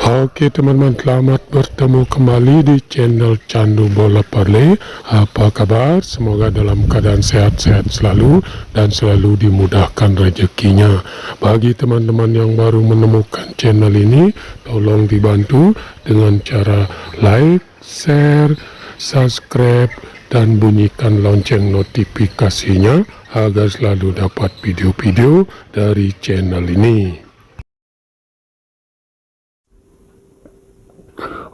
Oke teman-teman, selamat bertemu kembali di channel Candu Bola Parley. Apa kabar? Semoga dalam keadaan sehat-sehat selalu dan selalu dimudahkan rezekinya. Bagi teman-teman yang baru menemukan channel ini, tolong dibantu dengan cara like, share, subscribe, dan bunyikan lonceng notifikasinya agar selalu dapat video-video dari channel ini.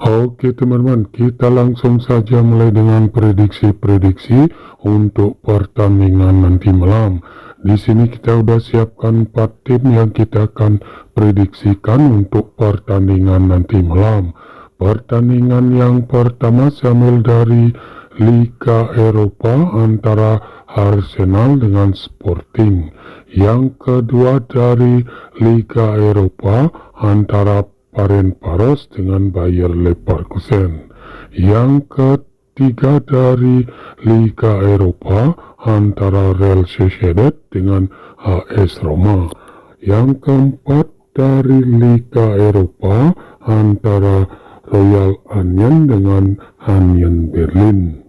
Oke teman-teman, kita langsung saja mulai dengan prediksi-prediksi untuk pertandingan nanti malam. Di sini kita udah siapkan 4 tim yang kita akan prediksikan untuk pertandingan nanti malam. Pertandingan yang pertama sambil dari Liga Eropa antara Arsenal dengan Sporting. Yang kedua dari Liga Eropa antara Ferencváros dengan Bayer Leverkusen. Yang ketiga dari Liga Eropa antara Real Sociedad dengan AS Roma. Yang keempat dari Liga Eropa antara Royal Anion dengan Union Berlin.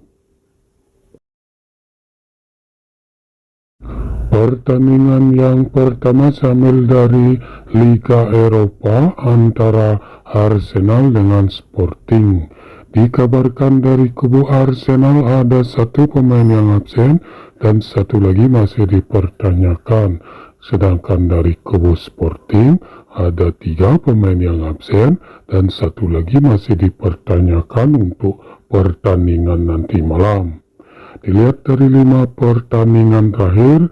Pertandingan yang pertama sambil dari Liga Eropa antara Arsenal dengan Sporting. Dikabarkan dari kubu Arsenal ada 1 pemain yang absen dan 1 lagi masih dipertanyakan. Sedangkan dari kubu Sporting ada 3 pemain yang absen dan 1 lagi masih dipertanyakan untuk pertandingan nanti malam. Dilihat dari 5 pertandingan terakhir,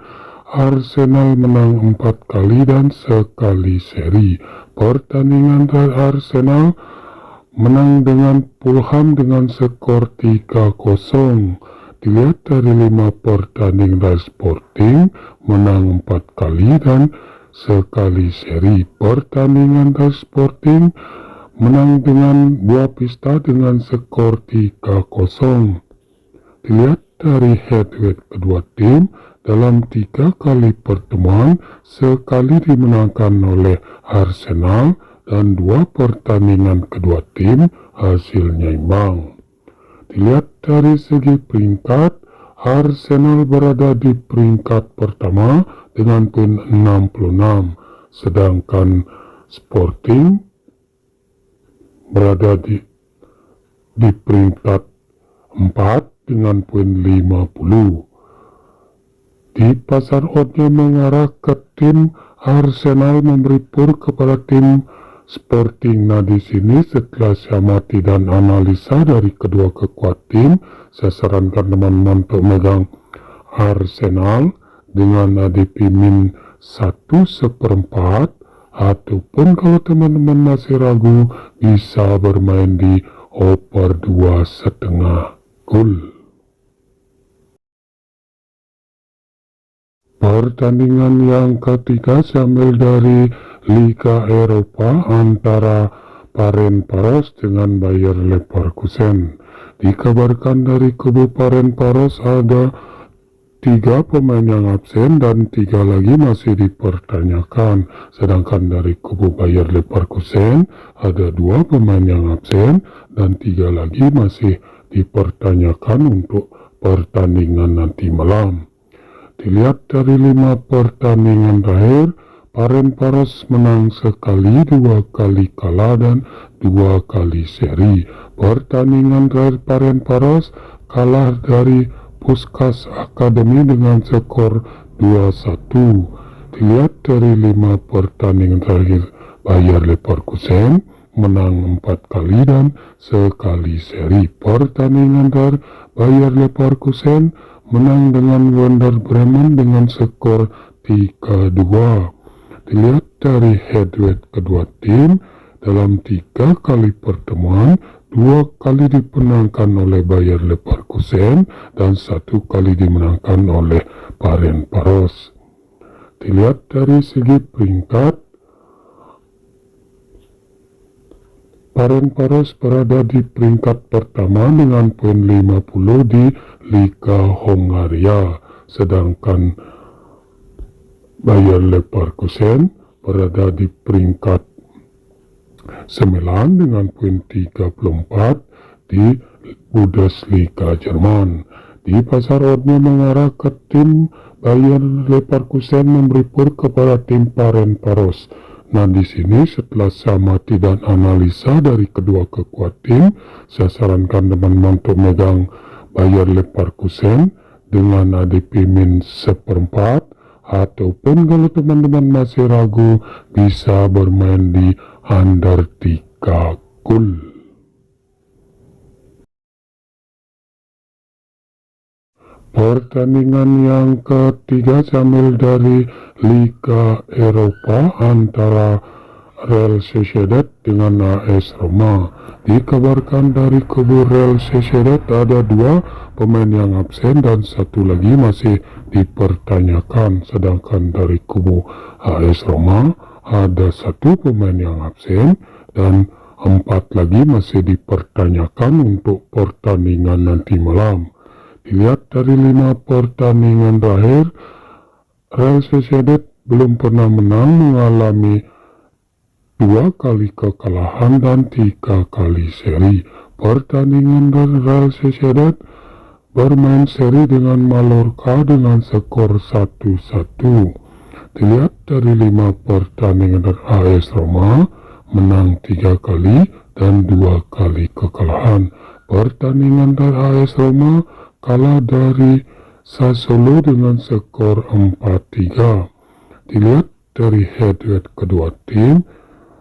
Arsenal menang 4 kali dan sekali seri. Pertandingan dari Arsenal menang dengan Fulham dengan skor 3-0. Dilihat dari 5 pertandingan dari Sporting menang 4 kali dan sekali seri. Pertandingan dari Sporting menang dengan Boa Vista dengan skor 3-0. Dilihat dari head-to-head kedua tim, dalam 3 kali pertemuan, sekali dimenangkan oleh Arsenal dan 2 pertandingan kedua tim hasilnya imbang. Dilihat dari segi peringkat, Arsenal berada di peringkat pertama dengan poin 66, sedangkan Sporting berada di peringkat 4 dengan poin 50. Di pasar oddnya mengarah ke tim Arsenal memberi pur kepada tim Sporting. Nah di sini setelah saya amati dan analisa dari kedua kekuatan tim, saya sarankan teman-teman untuk megang Arsenal dengan ADP min 1/4, ataupun kalau teman-teman masih ragu bisa bermain di over 2,5 gol. Pertandingan yang ketiga sambil dari Liga Eropa antara Ferencváros dengan Bayer Leverkusen. Dikabarkan dari kubu Ferencváros ada 3 pemain yang absen dan 3 lagi masih dipertanyakan. Sedangkan dari kubu Bayer Leverkusen ada 2 pemain yang absen dan 3 lagi masih dipertanyakan untuk pertandingan nanti malam. Dilihat dari 5 pertandingan terakhir, Ferencváros menang sekali, 2 kali kalah dan 2 kali seri. Pertandingan terakhir Ferencváros kalah dari Puskás Academy dengan skor 2-1. Dilihat dari 5 pertandingan terakhir, Bayer Leverkusen menang 4 kali dan sekali seri. Pertandingan terakhir Bayer Leverkusen menang dengan Werder Bremen dengan skor 3-2. Dilihat dari head-to-head kedua tim, dalam 3 kali pertemuan, 2 kali dimenangkan oleh Bayer Leverkusen dan 1 kali dimenangkan oleh Ferencváros. Dilihat dari segi peringkat, Ferencváros berada di peringkat pertama dengan poin 50 di Liga Hongaria, sedangkan Bayer Leverkusen berada di peringkat 9 dengan poin 34 di Bundesliga Jerman. Di pasar oddnya mengarah ke tim Bayer Leverkusen memberi pur kepada tim Ferencváros. Nah, di sini setelah samati dan analisa dari kedua kekuatan tim, saya sarankan teman-teman untuk megang Bayer Leverkusen dengan ADP min 1/4, ataupun kalau teman-teman masih ragu bisa bermain di under 3 gol. Pertandingan yang ketiga sambil dari Liga Eropa antara Real Sociedad dengan AS Roma. Dikabarkan dari kubu Real Sociedad ada 2 pemain yang absen dan 1 lagi masih dipertanyakan, sedangkan dari kubu AS Roma ada 1 pemain yang absen dan 4 lagi masih dipertanyakan untuk pertandingan nanti malam. Dilihat dari 5 pertandingan terakhir, Real Sociedad belum pernah menang, mengalami 2 kali kekalahan dan 3 kali seri. Pertandingan dari Real Sociedad bermain seri dengan Mallorca dengan skor 1-1. Dilihat dari 5 pertandingan dari AS Roma, menang 3 kali dan 2 kali kekalahan. Pertandingan dari AS Roma kalah dari Sassuolo dengan skor 4-3. Dilihat dari head-to-head kedua tim,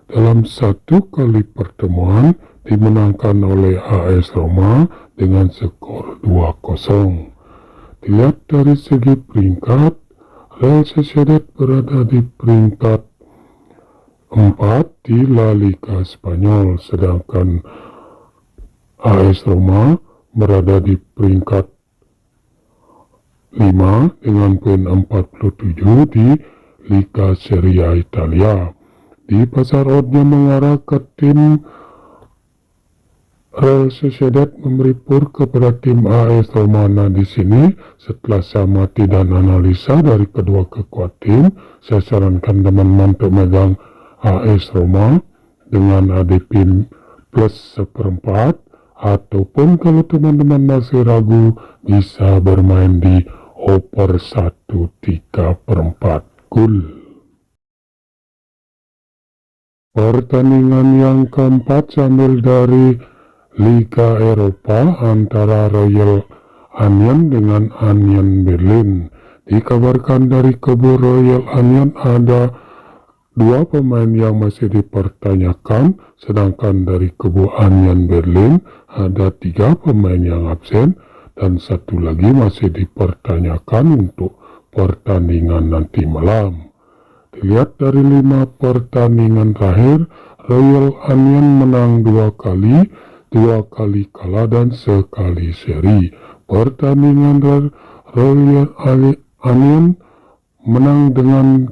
dalam 1 kali pertemuan dimenangkan oleh AS Roma dengan skor 2-0. Dilihat dari segi peringkat, Real Sociedad berada di peringkat 4 di La Liga Spanyol, sedangkan AS Roma berada di peringkat 5 dengan poin 47 di Liga Serie A Italia. Di pasar oddnya mengarah ke tim Real Sociedad memberi pur kepada tim AS Roma. Nah, di sini setelah samati dan analisa dari kedua kekuatan tim, saya sarankan teman-teman untuk megang AS Roma dengan ADP plus 1/4, ataupun kalau teman-teman masih ragu bisa bermain di over 1/3/4 gol. Pertandingan yang keempat sambil dari Liga Eropa antara Royal Anion dengan Union Berlin. Dikabarkan dari kubu Royal Anion ada 2 pemain yang masih dipertanyakan, sedangkan dari kubu Union Berlin ada 3 pemain yang absen dan 1 lagi masih dipertanyakan untuk pertandingan nanti malam. Dilihat dari 5 pertandingan terakhir, Royal Anion menang 2 kali, 2 kali kalah dan 1 kali seri. Pertandingan dari Royal Anion menang dengan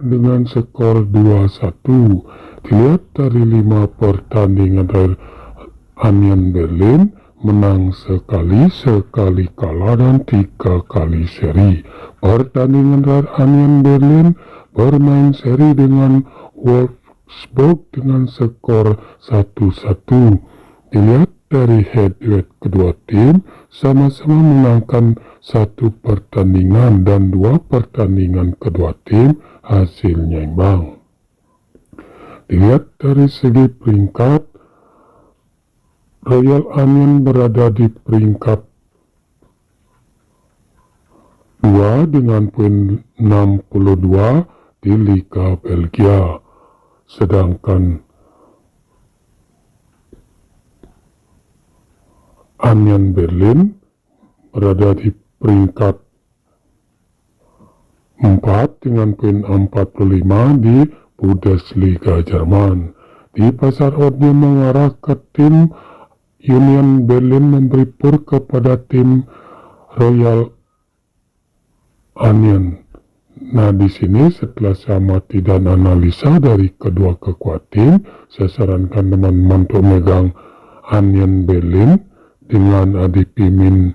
dengan skor 2-1. Dilihat dari 5 pertandingan terakhir, Union Berlin menang sekali, sekali kalah dan 3 kali seri. Pertandingan dari Union Berlin bermain seri dengan Wolfsburg dengan skor 1-1. Dilihat dari head-to-head kedua tim, sama-sama menangkan 1 pertandingan dan 2 pertandingan kedua tim hasilnya imbang. Dilihat dari segi peringkat, Royal Anion berada di peringkat 2 dengan poin 62 di Liga Belgia, sedangkan Union Berlin berada di peringkat 4 dengan poin 45 di Bundesliga Jerman. Di pasar oddnya mengarah ke tim Union Berlin memberi pur kepada tim Royal Anion. Nah, di sini setelah samati dan analisa dari kedua kekuatan tim, saya sarankan teman-teman untuk megang Union Berlin dengan ADP min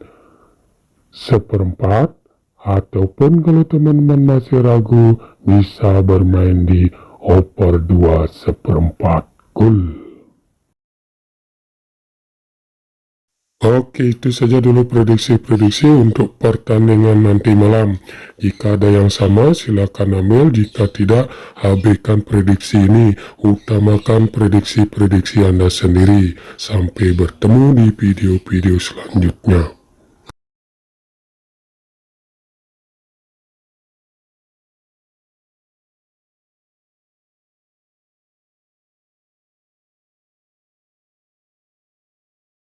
1/4, ataupun kalau teman-teman masih ragu bisa bermain di over 2/4 gol. Oke, itu saja dulu prediksi-prediksi untuk pertandingan nanti malam. Jika ada yang sama, silakan ambil. Jika tidak, abaikan prediksi ini. Utamakan prediksi-prediksi Anda sendiri. Sampai bertemu di video-video selanjutnya.